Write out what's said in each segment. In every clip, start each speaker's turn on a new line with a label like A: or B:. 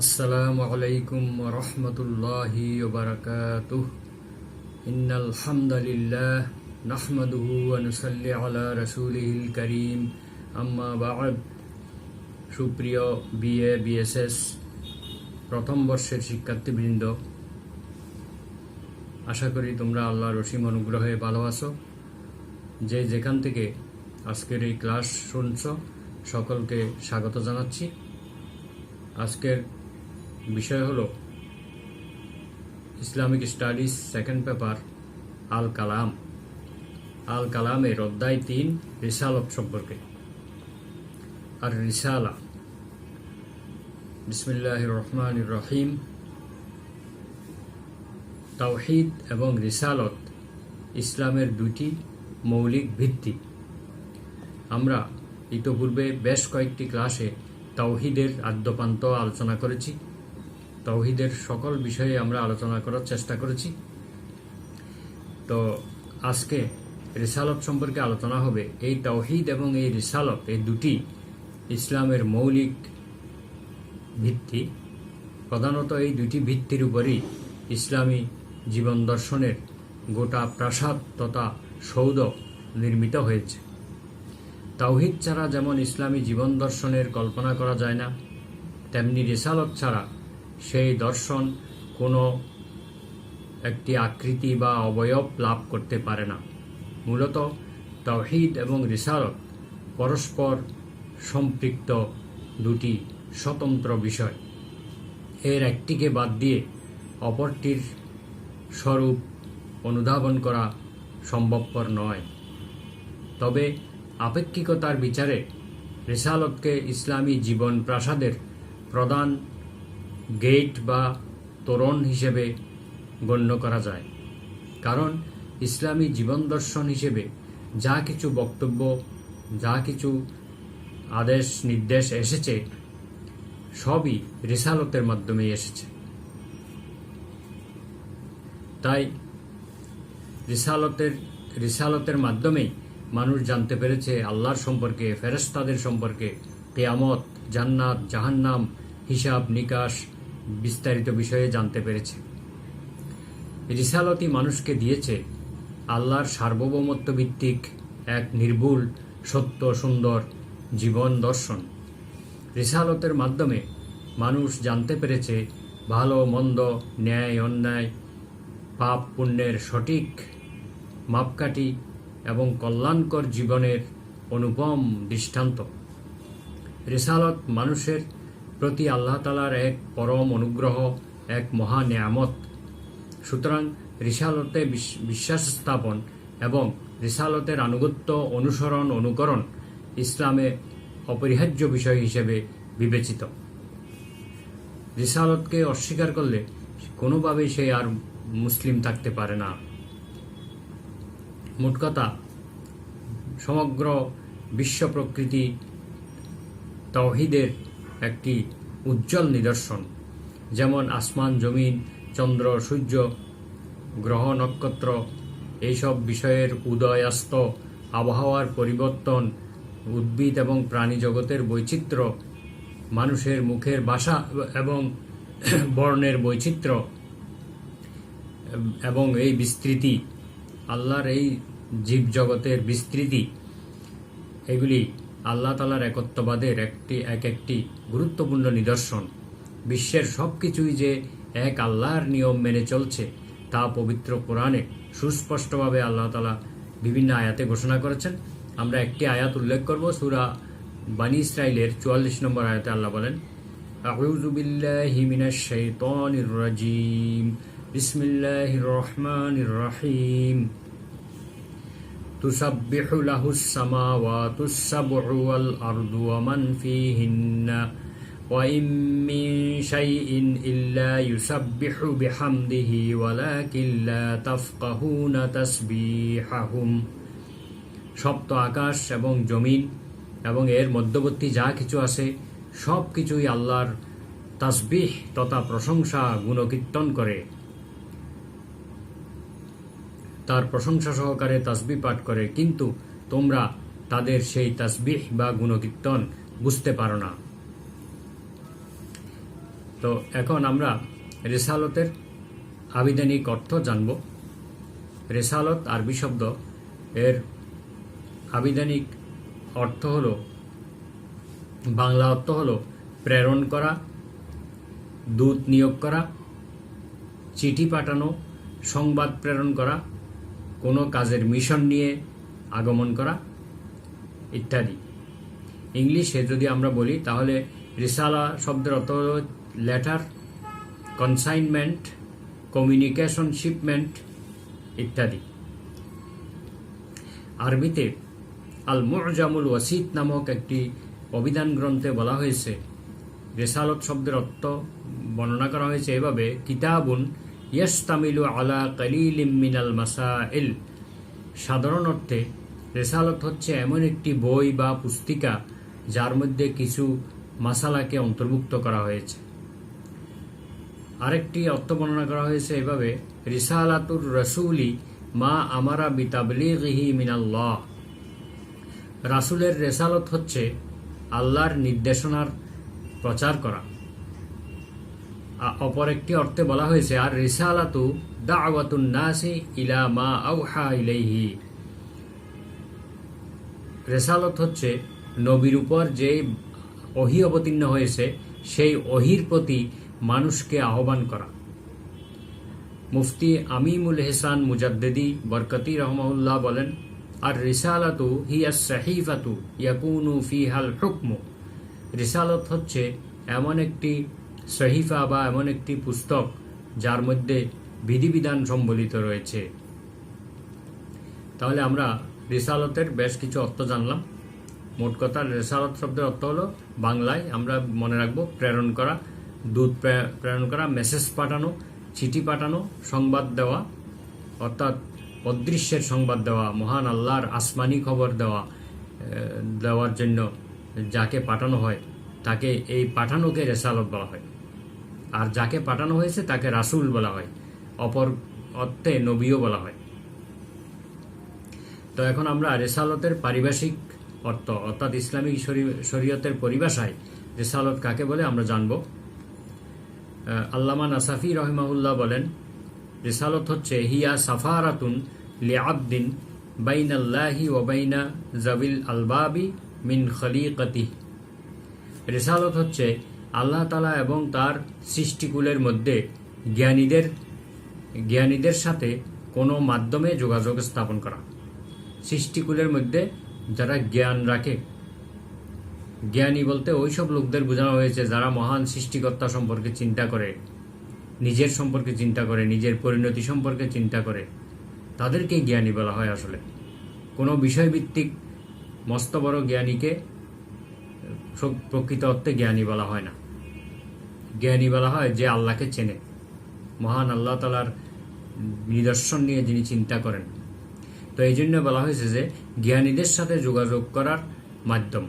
A: আসসালামু আলাইকুম ওয়া রাহমাতুল্লাহি ওয়া বারাকাতুহু ইন্নাল হামদালিল্লাহ নাহমাদুহু ওয়া নুসাল্লি আলা রাসূলিহিল কারীম আম্মা বা'দ। সুপ্রিয় বিএ বিএসএস প্রথম বর্ষের শিক্ষার্থীবৃন্দ, আশা করি তোমরা আল্লাহর অসীম অনুগ্রহে ভালো আছো। যে যেখান থেকে আজকের এই ক্লাস শুনছ সকলকে স্বাগত জানাচ্ছি। আজকের বিষয় হলো ইসলামিক স্টাডিজ সেকেন্ড পেপার আল কালাম। আল কালামের অধ্যায় ৩ রিসালত সম্পর্কে। আর রিসালা, বিসমিল্লাহির রহমানির রহিম। তাওহীদ এবং রিসালত ইসলামের দুটি মৌলিক ভিত্তি। আমরা ইতোপূর্বে বেশ কয়েকটি ক্লাসে তাওহীদের আদ্যপান্ত আলোচনা করেছি। তাওহীদের সকল বিষয়ে আমরা আলোচনা করার চেষ্টা করেছি। তো আজকে রিসালত সম্পর্কে আলোচনা হবে। এই তাওহীদ এবং এই রিসালত এই দুটি ইসলামের মৌলিক ভিত্তি। প্রধানত এই দুটি ভিত্তির উপরই ইসলামী জীবন দর্শনের গোটা প্রাসাদ তথা সৌধ নির্মিত হয়েছে। তাওহীদ ছাড়া যেমন ইসলামী জীবন দর্শনের কল্পনা করা যায় না, তেমনি রিসালত ছাড়া সেই দর্শন কোনো একটি আকৃতি বা অবয়ব লাভ করতে পারে না। মূলত তাওহীদ এবং রিসালত পরস্পর সম্পৃক্ত দুটি স্বতন্ত্র বিষয়। এর একটিকে বাদ দিয়ে অপরটির স্বরূপ অনুধাবন করা সম্ভবপর নয়। তবে আপেক্ষিকতার বিচারে রিসালতকে ইসলামী জীবন প্রাসাদের প্রধান গেট বা তোরণ হিসেবে গণ্য করা যায়। কারণ ইসলামী জীবন দর্শন হিসেবে যা কিছু বক্তব্য, যা কিছু আদেশ নির্দেশ এসেছে সবই রিসালতের মাধ্যমেই এসেছে। তাই রিসালতের মাধ্যমেই মানুষ জানতে পেরেছে আল্লাহর সম্পর্কে, ফেরেশতাদের সম্পর্কে, কিয়ামত, জান্নাত, জাহান্নাম, হিসাব নিকাশ বিস্তারিত বিষয়ে জানতে পেরেছে। রিসালতই মানুষকে দিয়েছে আল্লাহর সার্বভৌমত্ব ভিত্তিক এক নির্ভুল, সত্য, সুন্দর জীবন দর্শন। রিসালতের মাধ্যমে মানুষ জানতে পেরেছে ভালো মন্দ, ন্যায় অন্যায়, পাপ পুণ্যের সঠিক মাপকাঠি এবং কল্যাণকর জীবনের অনুপম দৃষ্টান্ত। রিসালত মানুষের প্রতি আল্লাহ তাআলার এক পরম অনুগ্রহ, এক মহা নেয়ামত। সুতরাং রিসালতে বিশ্বাস স্থাপন এবং রিসালতের আনুগত্য, অনুসরণ, অনুকরণ ইসলামে অপরিহার্য বিষয় হিসেবে বিবেচিত। রিসালতকে অস্বীকার করলে কোনোভাবেই সে আর মুসলিম থাকতে পারে না। মোট কথা, সমগ্র বিশ্ব প্রকৃতি তাওহীদের একটি উজ্জ্বল নিদর্শন। যেমন আসমান, জমিন, চন্দ্র, সূর্য, গ্রহ, নক্ষত্র, এইসব বিষয়ের উদয় অস্ত, আবহাওয়ার পরিবর্তন, উদ্ভিদ এবং প্রাণী জগতের বৈচিত্র্য, মানুষের মুখের ভাষা এবং বর্ণের বৈচিত্র্য এবং এই বিস্তৃতি, আল্লাহর এই জীবজগতের বিস্তৃতি, এগুলি আল্লাহ তাআলার একত্ববাদের একটি গুরুত্বপূর্ণ নিদর্শন। বিশ্বের সব কিছুই যে এক আল্লাহর নিয়ম মেনে চলছে তা পবিত্র কোরআনে সুস্পষ্টভাবে আল্লাহ তাআলা বিভিন্ন আয়াতে ঘোষণা করেছেন। আমরা একটি আয়াত উল্লেখ করব। সূরা বনী ইসরাঈলের ৪৪ নম্বর আয়াতে আল্লাহ বলেন, আউযু বিল্লাহি মিনাশ শাইতানির রাজীম, বিসমিল্লাহির রহমানির রহিম। তুসাব্বিহু লাহুস সামাওয়াতুস সাবউ ওয়াল আরদু ওয়া মান ফীহিন্না ওয়া ইম মিন শাইইন ইল্লা ইউসাব্বিহু বিহামদিহি ওয়ালাকিন লা তাফকাহুনা তাসবিহাহুম। সপ্ত আকাশ এবং জমিন এবং এর মধ্যবর্তী যা কিছু আছে সব কিছুই আল্লাহর তাসবিহ তথা প্রশংসা গুণকীর্তন করে, তার প্রশংসা সহকারে তাসবিহ পাঠ করে, কিন্তু তোমরা তাদের সেই তাসবিহ বা গুণকীর্তন বুঝতে পারো না। তো এখন আমরা রিসালতের আবিধানিক অর্থ জানব। রিসালত আরবি শব্দ, এর আবিধানিক অর্থ হলো, বাংলা অর্থ হলো প্রেরণ করা, দূত নিয়োগ করা, চিঠি পাঠানো, সংবাদ প্রেরণ করা, কোনো কাজের মিশন নিয়ে আগমন করা ইত্যাদি। ইংলিশে যদি আমরা বলি তাহলে রিসালা শব্দের অর্থ হল লেটার, কনসাইনমেন্ট, কমিউনিকেশন, শিপমেন্ট ইত্যাদি। আরবিতে আল মুজামুল ওয়াসিত নামক একটি অভিধান গ্রন্থে বলা হয়েছে, রিসালত শব্দের অর্থ বর্ণনা করা হয়েছে এভাবে: কিতাবুন ইয়াস্তামিলু আলা কালিলিম মিনাল মাসাইল। সাধারণ অর্থে রিসালত হচ্ছে এমন একটি বই বা পুস্তিকা যার মধ্যে কিছু মাসালাকে অন্তর্ভুক্ত করা হয়েছে। আরেকটি অর্থ বর্ণনা করা হয়েছে এভাবে: রিসালাতুর রাসূলি মা আমারা বিতাবলীগিহি মিনাল্লাহ। রাসূলের রিসালত হচ্ছে আল্লাহর নির্দেশনার প্রচার করা। অপর একটি অর্থে বলা হয়েছে আর রিসালাতু দাওয়াতুন নাসি ইলা মা আওহা ইলাইহি। রিসালত হচ্ছে নবীর উপর যে ওহী অবতীর্ণ হয়েছে সেই ওহীর প্রতি মানুষকে আহ্বান করা। মুফতি আমিমুল এহসান মুজাদ্দিদি বরকতি রহমাহুল্লাহ বলেন, আর রিসালাতু হিয়া সাহিফাতু ইয়াকুনু ফিহাল হুকমু। রিসালত হচ্ছে এমন একটি সহিফা বা এমন একটি পুস্তক যার মধ্যে বিধিবিধান সম্বলিত রয়েছে। তাহলে আমরা রিসালতের বেশ কিছু অর্থ জানলাম। মোট কথা, রিসালত শব্দের অর্থ হলো বাংলায় আমরা মনে রাখবো প্রেরণ করা, দূত প্রেরণ করা, মেসেজ পাঠানো, চিঠি পাঠানো, সংবাদ দেওয়া, অর্থাৎ অদৃশ্যের সংবাদ দেওয়া, মহান আল্লাহর আসমানি খবর দেওয়ার জন্য যাকে পাঠানো হয় তাকে, এই পাঠানোকে রিসালত বলা হয়। আর যাকে পাঠানো হয়েছে তাকে রাসূল বলা হয়, অপর অর্থে নবীও বলা হয়। তো এখন আমরা রিসালতের পারিভাষিক অর্থ, অর্থাৎ ইসলামিক শরীয়তের পরিভাষায় রিসালত কাকে বলে আমরা জানব। আল্লামা নাসাফি রহিমাহুল্লাহ বলেন, রিসালত হচ্ছে হিয়া সাফারাতুন লিআবদিন বাইনাল্লাহি ওয়া বাইনা যাবিল আলবাবি মিন খলিকাতিহি। রিসালত হচ্ছে আল্লাহ তাআলা এবং তার সৃষ্টিকুলের মধ্যে জ্ঞানীদের সাথে কোনো মাধ্যমে যোগাযোগ স্থাপন করা। সৃষ্টিকুলের মধ্যে যারা জ্ঞান রাখে, জ্ঞানী বলতে ওইসব লোকদের বোঝানো হয়েছে যারা মহান সৃষ্টিকর্তা সম্পর্কে চিন্তা করে, নিজের সম্পর্কে চিন্তা করে, নিজের পরিণতি সম্পর্কে চিন্তা করে, তাদেরকে জ্ঞানী বলা হয়। আসলে কোনো বিষয়ভিত্তিক মস্ত বড় জ্ঞানীকে প্রকৃত অর্থে জ্ঞানী বলা হয় না। জ্ঞানী বলা হয় যে আল্লাহকে চেনে, মহান আল্লাহ তাআলার নিদর্শন নিয়ে যিনি চিন্তা করেন। তো এই জন্য বলা হয়েছে যে জ্ঞানীদের সাথে যোগাযোগ করার মাধ্যম।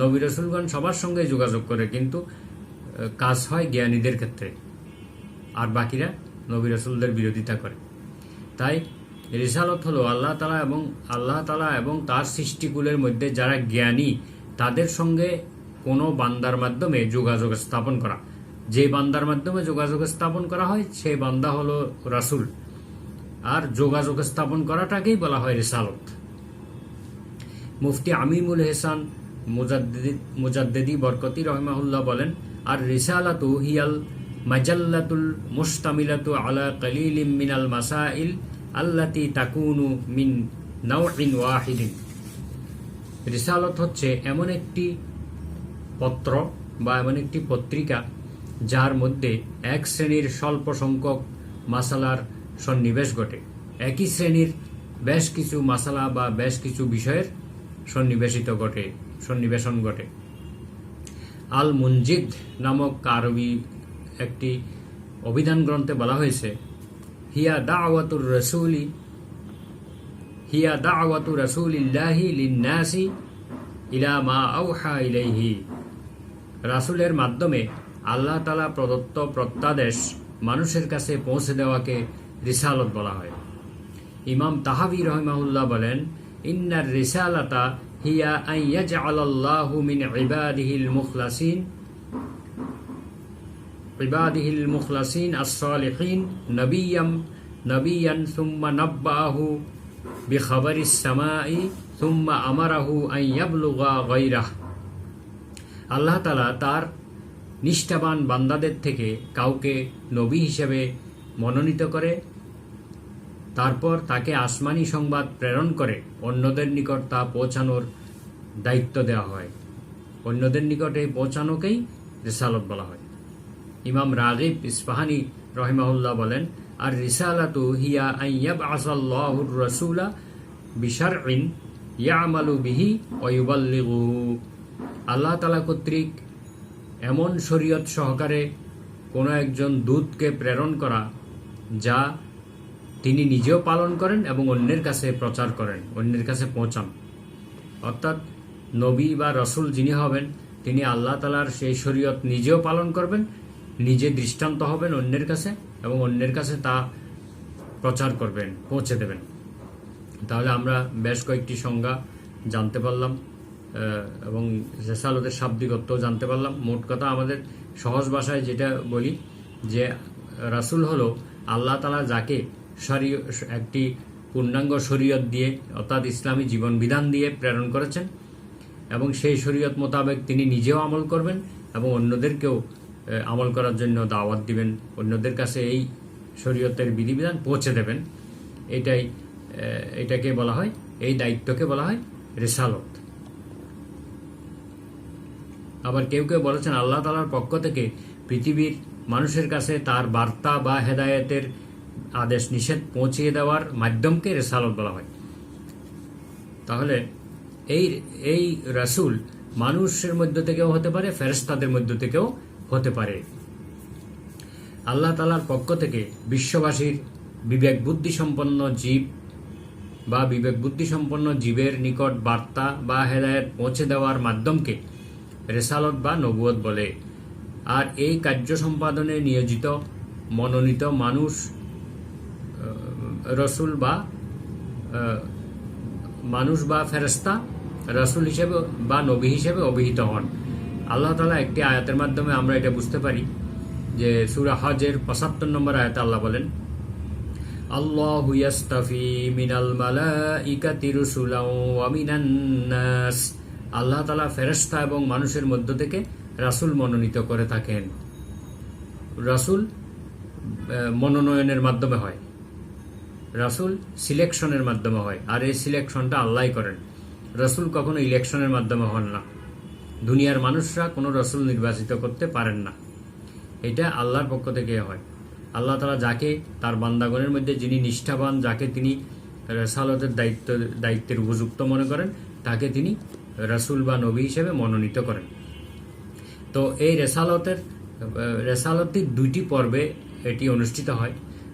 A: নবী রাসূলগণ সবার সঙ্গে যোগাযোগ করে, কিন্তু কাজ হয় জ্ঞানীদের ক্ষেত্রে, আর বাকিরা নবী রাসূলদের বিরোধিতা করে। তাই রিসালত হলো আল্লাহ তাআলা এবং তার সৃষ্টিকুলের মধ্যে যারা জ্ঞানী তাদের সঙ্গে কোনো বান্দার মাধ্যমে যোগাযোগ স্থাপন করা। যে বান্দার মাধ্যমে যোগাযোগ স্থাপন করা হয় সেই বান্দা হলো রাসূল, আর যোগাযোগ স্থাপন করাটাকেই বলা হয় রিসালত। মুফতি আমিমুল এহসান মুজাদ্দিদি বরকতি রহিমাহুল্লাহ বলেন, আর রিসালাতু হিয়াল মাজাল্লাতুল মুশতামিলাতু আলা কালিলিম মিনাল মাসাইল আল্লাতি তাকুনু মিন নাওইন ওয়াহিদিন। রিসালত হচ্ছে এমন একটি পত্র বা এমন একটি পত্রিকা যার মধ্যে এক শ্রেণীর স্বল্প সংখ্যক মাসালার সন্নিবেশ ঘটে, একই শ্রেণীর বেশ কিছু মাসালা বা বেশ কিছু বিষয়ের সন্নিবেশন ঘটে। আল মুনজিদ নামক আরবি একটি অভিধান গ্রন্থে বলা হয়েছে, হিয়া দাওয়াতু রাসূলিল্লাহি লিন-নাসি ইলা মা আওহা ইলাইহি। রাসূলের মাধ্যমে আল্লাহ তাআলা প্রদত্ত প্রত্যাদেশ মানুষের কাছে পৌঁছে দেওয়াকে রিসালত বলা হয়। ইমাম তাহাবী রাহিমাহুল্লাহ বলেন, ইন্নার রিসালাতা হিয়া আন ইয়াজআলাল্লাহু মিন ইবাদিহিল মুখলাসিন ইবাদিহিল মুখলাসিন আস-সালিহিন নবিয়ান সুম্মা নাব্বাহু বিখাবারিস সামাই সুম্মা আমারাহু আন ইয়াবলুগা গায়রাহ। আল্লাহ তাআলা তার নিষ্ঠাবান বান্দাদের থেকে কাউকে নবী হিসেবে মনোনীত করে, তারপর তাকে আসমানি সংবাদ প্রেরণ করে অন্যদের নিকট তা পৌঁছানোর দায়িত্ব দেওয়া হয়। অন্যদের নিকটে পৌঁছানোকেই রিসালত বলা হয়। ইমাম রাগিব ইসফাহানি রহিমাহুল্লাহ বলেন, আর রিসালাতু হিয়া আন ইয়াবআসাল্লাহুর রাসূলা বিশারইন ইয়ামালু বিহি ওয়া ইউবাল্লিগুহু। আল্লাহ তাআলা কর্তৃক এমন শরীয়ত সহকারে কোনো একজন দূতকে প্রেরণ করা যা তিনি নিজেও পালন করেন এবং অন্যের কাছে প্রচার করেন, অন্যের কাছে পৌঁছান। অর্থাৎ নবী বা রসুল যিনি হবেন তিনি আল্লাহ তাআলার সেই শরীয়ত নিজেও পালন করবেন, নিজে দৃষ্টান্ত হবেন অন্যের কাছে এবং অন্যের কাছে তা প্রচার করবেন, পৌঁছে দেবেন। তাহলে আমরা বেশ কয়েকটি সংজ্ঞা জানতে পারলাম এবং রিসালতের শাব্দিক অর্থ জানতে পারলাম। মোট কথা আমাদের সহজ ভাষায় যেটা বলি যে রাসূল হলো আল্লাহ তাআলা যাকে একটি পূর্ণাঙ্গ শরীয়ত দিয়ে অর্থাৎ ইসলামী জীবন বিধান দিয়ে প্রেরণ করেছেন এবং সেই শরীয়ত মোতাবেক তিনি নিজেও আমল করবেন এবং অন্যদেরকেও আমল করার জন্য দাওয়াত দিবেন, অন্যদের কাছে এই শরীয়তের বিধিবিধান পৌঁছে দেবেন। এটাকে বলা হয়, এই দায়িত্বকে বলা হয় রিসালত। আবার কেউ কেউ বলেছেন আল্লাহ তাআলার পক্ষ থেকে পৃথিবীর মানুষের কাছে তার বার্তা বা হেদায়েতের আদেশ নিষেধ পৌঁছিয়ে দেওয়ার মাধ্যমকে রিসালত বলা হয়। তাহলে এই রাসূল মানুষের মধ্য থেকেও হতে পারে, ফেরেশতাদের মধ্য থেকেও হতে পারে। আল্লাহ তাআলার পক্ষ থেকে বিশ্ববাসীর বিবেক বুদ্ধি সম্পন্ন জীব বা বিবেক বুদ্ধি সম্পন্ন জীবের নিকট বার্তা বা হেদায়েত পৌঁছে দেওয়ার মাধ্যমকে রিসালত বা নবুয়ত বলে। আর এই কার্য সম্পাদনে নিয়োজিত মনোনীত মানুষ রসুল বা ফেরেশতা রসুল হিসেবে বা নবী হিসেবে অভিহিত হন। আল্লাহ তাআলা একটি আয়াতের মাধ্যমে আমরা এটা বুঝতে পারি যে সূরা হজের ৭৫ নম্বর আয়াতে আল্লাহ বলেন, আল্লাহু ইয়াস্তাফি মিনাল মালাইকাতি রুসুলাও ওয়া মিনান নাস। আল্লাহ তাআলা ফেরেশতা এবং মানুষের মধ্য থেকে রাসূল মনোনীত করে থাকেন। রাসূল মনোনয়নের মাধ্যমে হয়, রাসূল সিলেকশনের মাধ্যমে হয়, আর এই সিলেকশনটা আল্লাহই করেন। রাসূল কখনো ইলেকশনের মাধ্যমে হন না। দুনিয়ার মানুষরা কোনো রাসূল নির্বাচিত করতে পারেন না, এটা আল্লাহর পক্ষ থেকে হয়। আল্লাহ তাআলা যাকে তার বান্দাগণের মধ্যে যিনি নিষ্ঠাবান, যাকে তিনি রিসালতের দায়িত্বের উপযুক্ত মনে করেন, তাকে তিনি রাসূল বা নবী হিসেবে মনোনীত করেন। তো এই রিসালতটি দুইটি পর্বে এটি অনুষ্ঠিত হয়।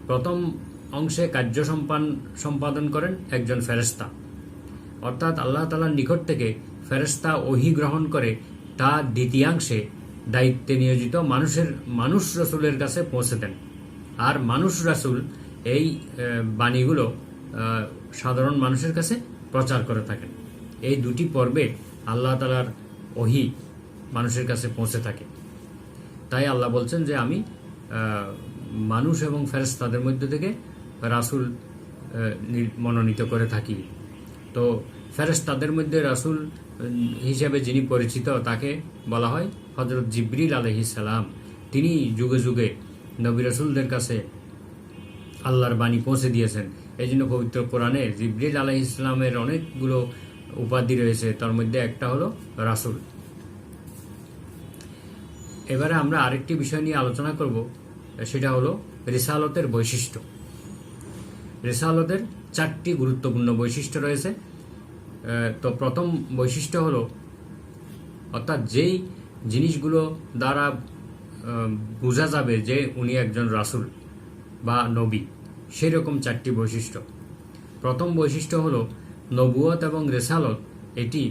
A: প্রথম অংশে কার্য সম্পাদন করেন একজন ফেরেশতা, অর্থাৎ আল্লাহ তাআলার নিকট থেকে ফেরেশতা ওহী গ্রহণ করে তা দ্বিতীয়াংশে দায়িত্বে নিয়োজিত মানুষ রাসূলের কাছে পৌঁছে দেন। আর মানুষ রাসূল এই বাণীগুলো সাধারণ মানুষের কাছে প্রচার করে থাকেন। এই দুটি পর্বে আল্লাহ তাআলার ওহী মানুষের কাছে পৌঁছে থাকে। তাই আল্লাহ বলছেন যে আমি মানুষ এবং ফেরেশতাদের মধ্য থেকে রাসূল মনোনীত করে থাকি। তো ফেরেশতাদের মধ্যে রাসূল হিসেবে যিনি পরিচিত তাকে বলা হয় হযরত জিবরিল আলাইহিস সালাম। তিনি যুগে যুগে নবী রাসূলদের কাছে আল্লাহর বাণী পৌঁছে দিয়েছেন। এই জন্য পবিত্র কোরআনে জিবরিল আলাইহিস সালামের অনেকগুলো উপাধি রয়েছে, তার মধ্যে একটা হলো রাসূল। এবারে আমরা আরেকটি বিষয় নিয়ে আলোচনা করব, সেটা হলো রিসালতের বৈশিষ্ট্য। রিসালতের 4টি গুরুত্বপূর্ণ বৈশিষ্ট্য রয়েছে। তো প্রথম বৈশিষ্ট্য হলো, অর্থাৎ যেই জিনিসগুলো দ্বারা বোঝা যাবে যে উনি একজন রাসূল বা নবী, সেই রকম 4টি বৈশিষ্ট্য। প্রথম বৈশিষ্ট্য হলো নবুয়ত এবং রিসালত এটি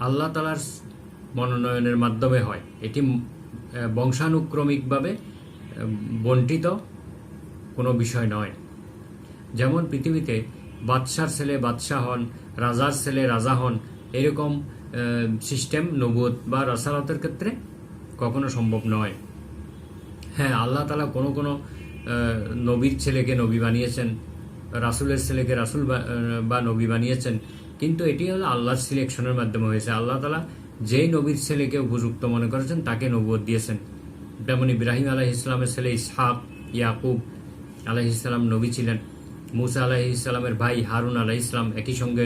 A: আল্লাহ তাআলার মনোনয়নের মাধ্যমে হয়। এটি বংশানুক্রমিকভাবে বণ্টিত কোনো বিষয় নয়। যেমন পৃথিবীতে বাদশার ছেলে বাদশাহ হন, রাজার ছেলে রাজা হন, এরকম সিস্টেম নবুয়ত বা রিসালতের ক্ষেত্রে কখনো সম্ভব নয়। হ্যাঁ, আল্লাহ তাআলা কোনো কোনো নবীর ছেলেকে নবী বানিয়েছেন, রাসূলের ছেলেকে রাসূল বা নবী বানিয়েছেন, কিন্তু এটি হলো আল্লাহর সিলেকশনের মাধ্যমে হয়েছে। আল্লাহ তাআলা যেই নবীর ছেলেকে উপযুক্ত মনে করেছেন তাকে নবুয়ত দিয়েছেন। যেমন ইব্রাহিম আলাইহিস সালামের ছেলে ইসহাক, ইয়াকুব আলাইহিস সালাম নবী ছিলেন। মুসা আলাইহিস সালামের ভাই হারুন আলাইহিস সালাম একই সঙ্গে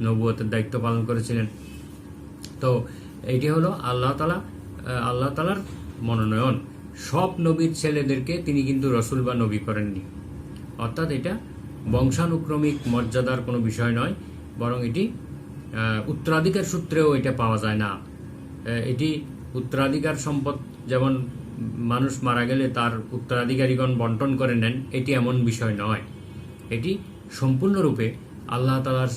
A: নবুয়তের দায়িত্ব পালন করেছিলেন। তো এটি হলো আল্লাহ তাআলার মনোনয়ন। সব নবীর ছেলেদেরকে তিনি কিন্তু রসুল বা নবী করেননি। অর্থাৎ এটা বংশানুক্রমিক মর্যাদার কোনো বিষয় নয়, বরং এটি উত্তরাধিকার সূত্রেও এটা পাওয়া যায় না। এটি উত্তরাধিকার সম্পদ, যেমন মানুষ মারা গেলে তার উত্তরাধিকারীগণ বন্টন করে নেন, এটি এমন বিষয় নয়। এটি সম্পূর্ণরূপে আল্লাহ তাআলার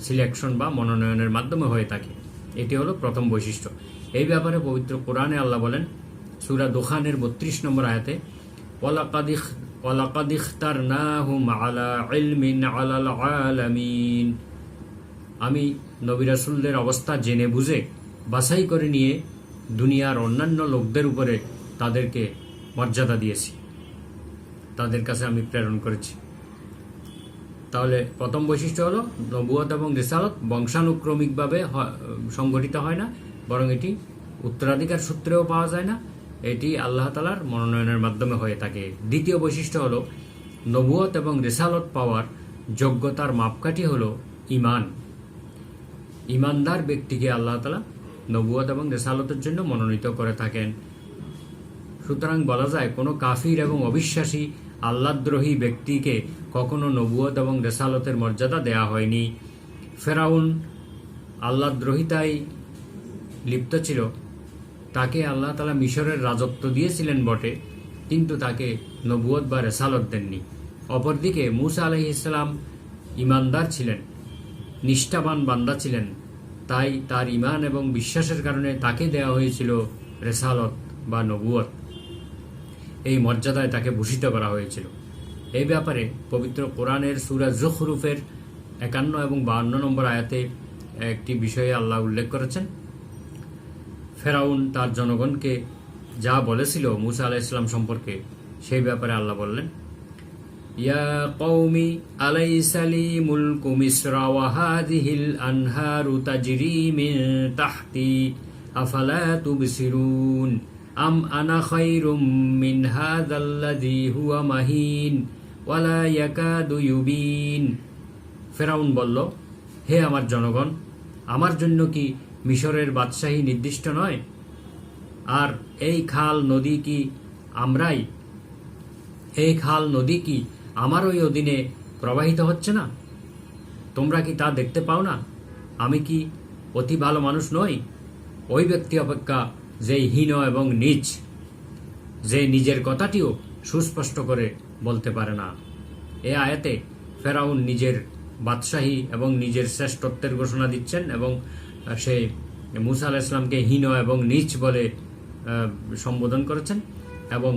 A: সিলেকশন বা মনোনয়নের মাধ্যমে হয়ে থাকে। এটি হলো প্রথম বৈশিষ্ট্য। এই ব্যাপারে পবিত্র কোরআনে আল্লাহ বলেন সূরা দোখানের 32 নম্বর আয়াতে, ওয়ালাকাদ ইখতারনাহুম আলা ইলমিন আলাল আলামিন। আমি নবী রাসূলদের অবস্থা জেনে বুঝে বাছাই করে নিয়ে দুনিয়ার অন্যান্য লোকদের উপরে তাদেরকে মর্যাদা দিয়েছি, তাদের কাছে আমি প্রেরণ করেছি। তাহলে প্রথম বৈশিষ্ট্য হলো নবুয়ত এবং রিসালত বংশানুক্রমিকভাবে সংগঠিত হয় না, বরং এটি উত্তরাধিকার সূত্রেও পাওয়া যায় না, এটি আল্লাহ তাআলার মনোনয়নের মাধ্যমে হয়ে থাকে। দ্বিতীয় বৈশিষ্ট্য হলো নবুয়ত এবং রিসালত পাওয়ার যোগ্যতার মাপকাঠি হলো ঈমান। ঈমানদার ব্যক্তিকে আল্লাহ তাআলা নবুয়ত এবং রিসালতের জন্য মনোনীত করে থাকেন। সুতরাং বলা যায় কোনো কাফির এবং অবিশ্বাসী আল্লাহদ্রোহী ব্যক্তিকে কখনো নবুয়ত এবং রিসালতের মর্যাদা দেয়া হয়নি। ফেরাউন আল্লাহদ্রোহিতায় লিপ্ত ছিল, তাকে আল্লাহ তাআলা মিশরের রাজত্ব দিয়েছিলেন বটে, কিন্তু তাকে নবুয়ত বা রিসালত দেননি। অপরদিকে মুসা আলাইহিস সালাম ঈমানদার ছিলেন, নিষ্ঠাবান বান্দা ছিলেন, তাই তার ঈমান এবং বিশ্বাসের কারণে তাকে দেয়া হয়েছিল রিসালত বা নবুয়ত। এই মর্যাদায় তাকে ভূষিত করা হয়েছিল। এই ব্যাপারে পবিত্র কোরআনের সূরা যুখরুফের 51 এবং 52 নম্বর আয়াতে একটি বিষয়ে আল্লাহ উল্লেখ করেছেন। ফেরাউন তার জনগণকে যা বলেছিল মুসা আলাইহিস সালাম সম্পর্কে, সেই ব্যাপারে আল্লাহ বললেন, ইয়া কওমি আলাইসা লি মুলকু মিসরা ওয়া হাযিহিল আনহারু তাজরি মিন তাহতি আফালা তুবসিরুন আম আনা খায়রুম মিন হাযাল্লাযী হুয়া মাহিন ওয়ালা ইয়াকাদু ইউবিন। ফেরাউন বলল, হে আমার জনগণ, আমার জন্য কি মিশরের বাদশাহী নির্দিষ্ট নয়? আর এই খাল নদী কি আমারই অধীনে প্রবাহিত হচ্ছে না? তোমরা কি তা দেখতে পাও না? আমি কি অতি ভালো মানুষ নই? ওই ব্যক্তি অপেক্ষা যেই হীন এবং নীচ, যে নিজের কথাটিও সুস্পষ্ট করে বলতে পারে না। এ আয়াতে ফেরাউন নিজের বাদশাহী এবং নিজের শ্রেষ্ঠত্বের ঘোষণা দিচ্ছেন এবং সে মুসা আলাইহিস সালামকে হীন এবং নীচ বলে সম্বোধন করেছেন এবং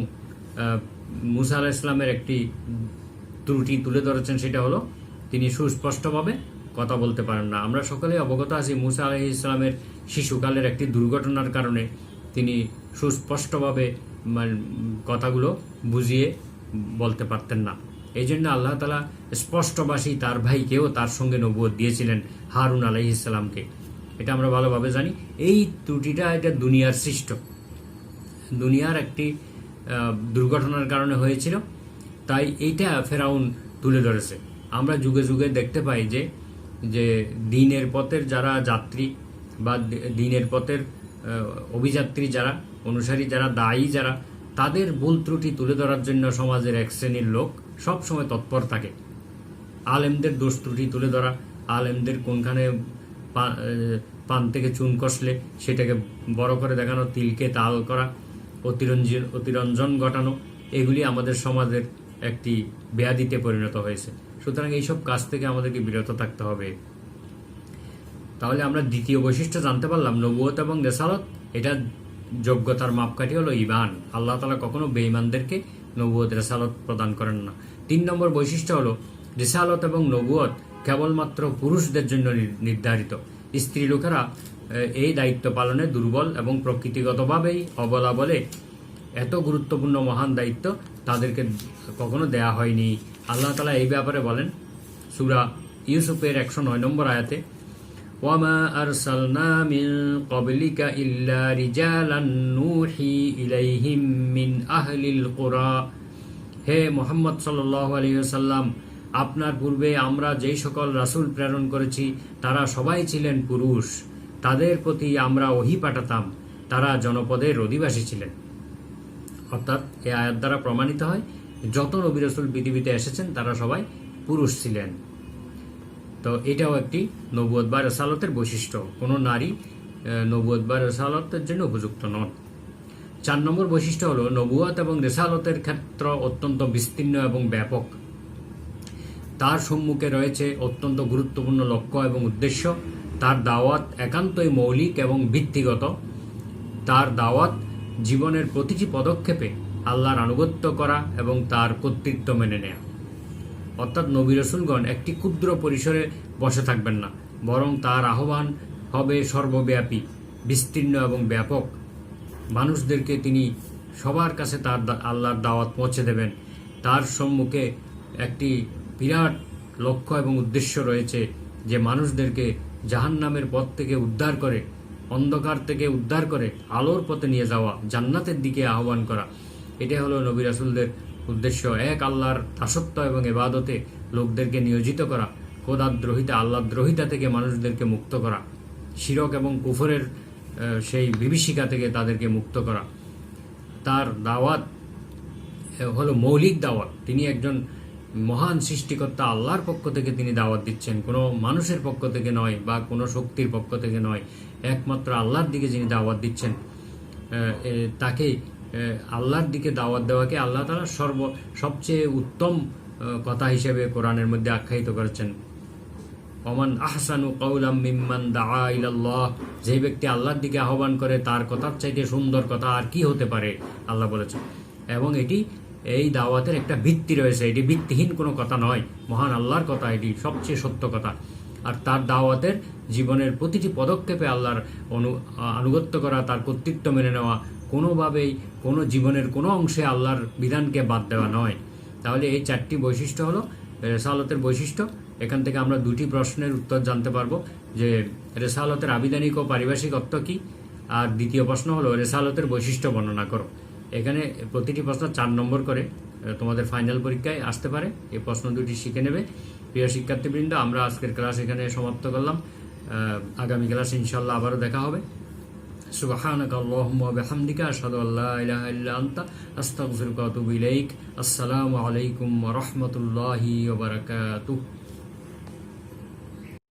A: মুসা আলাইহিস সালামের একটি ত্রুটি তুলে ধরেছেন, সেটা হলো তিনি সুস্পষ্টভাবে কথা বলতে পারেন না। আমরা সকলেই অবগত আছি মুসা আলাইহিস সালামের শিশুকালের একটি দুর্ঘটনার কারণে তিনি সুস্পষ্টভাবে কথাগুলো বুঝিয়ে বলতে পারতেন না। এই জন্য আল্লাহ তাআলা স্পষ্টভাষী তার ভাইকেও তার সঙ্গে নবুয়ত দিয়েছিলেন, হারুন আলাইহিস সালামকে। এটা আমরা ভালোভাবে জানি। এই ত্রুটিটা এটা দুনিয়ার সৃষ্ট, দুনিয়ার একটি দুর্ঘটনার কারণে হয়েছিল, তাই এইটা ফেরাউন তুলে ধরেছে। আমরা যুগে যুগে দেখতে পাই যে দ্বীনের পথের যারা যাত্রী বা দ্বীনের পথের অভিযাত্রী যারা, অনুসারী যারা, দায়ী যারা, তাদের ভুল ত্রুটি তুলে ধরার জন্য সমাজের এক শ্রেণীর লোক সব সময় তৎপর থাকে। আলেমদের দোষ ত্রুটি তুলে ধরা, আলেমদের কোনখানে পান থেকে চুন কষলে সেটাকে বড় করে দেখানো, তিলকে তাল করা, অতিরঞ্জন ঘটানো, এগুলি আমাদের সমাজের একটি ব্যাধিতে পরিণত হয়েছে। সুতরাং এইসব কাজ থেকে আমাদেরকে বিরত থাকতে হবে। তাহলে আমরা দ্বিতীয় বৈশিষ্ট্য জানতে পারলাম, নবুয়ত এবং রিসালত এটা যোগ্যতার মাপকাঠি হলো ঈমান। আল্লাহ তাআলা কখনো বেঈমানদেরকে নবুয়ত রিসালত প্রদান করেন না। 3 নম্বর বৈশিষ্ট্য হলো রিসালত এবং নবুয়ত কেবলমাত্র পুরুষদের জন্য নির্ধারিত। স্ত্রী লোকেরা এই দায়িত্ব পালনে দুর্বল এবং প্রকৃতিগতভাবেই অবলা বলে এত গুরুত্বপূর্ণ মহান দায়িত্ব তাদেরকে কখনো দেয়া হয়নি। আল্লাহ তাআলা এই ব্যাপারে বলেন সূরা ইউসুফের 109 নম্বর আয়াতে, ওয়ামা আরসালনা মিন ক্বাবলিকা ইল্লা রিজালান নূহি ইলাইহিম মিন আহলিল কুরা। হে মুহাম্মদ সাল্লাল্লাহু আলাইহি ওয়াসাল্লাম, আপনার পূর্বে আমরা যেই সকল রাসূল প্রেরণ করেছি তারা সবাই ছিলেন পুরুষ, তাদের প্রতি আমরা ওহী পাঠাতাম, তারা জনপদের অধিবাসী ছিলেন। অর্থাৎ এই আয়াত দ্বারা প্রমাণিত হয় যত নবী রাসূল পৃথিবীতে এসেছেন তারা সবাই পুরুষ ছিলেন। তো এটাও একটি নবুয়ত বা রিসালাতের বৈশিষ্ট্য। কোনো নারী নবুয়ত বা রিসালাতের জন্য উপযুক্ত নন। 4 নম্বর বৈশিষ্ট্য হলো নবুয়ত এবং রিসালাতের ক্ষেত্র অত্যন্ত বিস্তীর্ণ এবং ব্যাপক। তার সম্মুখে রয়েছে অত্যন্ত গুরুত্বপূর্ণ লক্ষ্য এবং উদ্দেশ্য। তার দাওয়াত একান্তই মৌলিক এবং ভিত্তিগত। তার দাওয়াত জীবনের প্রতিটি পদক্ষেপে আল্লাহর আনুগত্য করা এবং তার কর্তৃত্ব মেনে নেয়া। অর্থাৎ নবী রাসূলগণ একটি ক্ষুদ্র পরিসরে বসে থাকবেন না, বরং তার আহ্বান হবে সর্বব্যাপী, বিস্তীর্ণ এবং ব্যাপক। মানুষদেরকে তিনি সবার কাছে তার আল্লাহর দাওয়াত পৌঁছে দেবেন। তার সম্মুখে একটি বিরাট লক্ষ্য এবং উদ্দেশ্য রয়েছে যে মানুষদেরকে জাহান্নামের পথ থেকে উদ্ধার করে, অন্ধকার থেকে উদ্ধার করে আলোর পথে নিয়ে যাওয়া, জান্নাতের দিকে আহ্বান করা। এটাই হলো নবী রাসূলদের উদ্দেশ্য। এক আল্লাহর দাসত্ব এবং ইবাদতে লোকদেরকে নিয়োজিত করা, খোদাদ্রোহিতা আল্লাহদ্রোহিতা থেকে মানুষদেরকে মুক্ত করা, শিরক এবং কুফরের সেই বিভীষিকা থেকে তাদেরকে মুক্ত করা। তার দাওয়াত হলো মৌলিক দাওয়াত। তিনি একজন মহান সৃষ্টিকর্তা আল্লাহর পক্ষ থেকে তিনি দাওয়াত দিচ্ছেন, কোনো মানুষের পক্ষ থেকে নয় বা কোনো শক্তির পক্ষ থেকে নয়। একমাত্র আল্লাহর দিকে যিনি দাওয়াত দিচ্ছেন, তাকে আল্লাহর দিকে দাওয়াত দেওয়াকে আল্লাহ তাআলা সবচেয়ে উত্তম কথা হিসেবে কোরআনের মধ্যে আখ্যায়িত করেছেন। ওমান আহসানু কাওলাম মিম্মান দাআ ইলাল্লাহ, যে ব্যক্তি আল্লাহর দিকে আহ্বান করে তার কথার চাইতে সুন্দর কথা আর কি হতে পারে, আল্লাহ বলেছেন। এবং এই দাওয়াতের একটা ভিত্তি রয়েছে, এটি ভিত্তিহীন কোনো কথা নয়, মহান আল্লাহর কথা, এটি সবচেয়ে সত্য কথা। আর তার দাওয়াতের জীবনের প্রতিটি পদক্ষেপে আল্লাহর আনুগত্য করা, তার কর্তৃত্ব মেনে নেওয়া, কোনোভাবেই কোনো জীবনের কোনো অংশে আল্লাহর বিধানকে বাদ দেওয়া নয়। তাহলে এই 4টি বৈশিষ্ট্য হলো রিসালাতের বৈশিষ্ট্য। এখান থেকে আমরা 2টি প্রশ্নের উত্তর জানতে পারবো যে রিসালাতের আবিধানিক ও পারিভাষিক অর্থ কি, আর দ্বিতীয় প্রশ্ন হলো রিসালাতের বৈশিষ্ট্য বর্ণনা করো। এখানে প্রতিটি প্রশ্ন 4 নম্বর করে তোমাদের ফাইনাল পরীক্ষায় আসতে পারে। এই প্রশ্ন 2টি শিখে নেবে। প্রিয় শিক্ষার্থীবৃন্দ, আমরা আজকের ক্লাস এখানে সমাপ্ত করলাম। আগামী ক্লাসে ইনশাআল্লাহ আবারও দেখা হবে। সুবহানাকা আল্লাহুম্মা ওয়া বিহামদিকা আশহাদু আল্লা ইলাহা ইল্লা আনতা আস্তাগফিরুকা ওয়া আতুবু ইলাইক। আসসালামু আলাইকুম ওয়া রাহমাতুল্লাহি ওয়া বারাকাতুহু।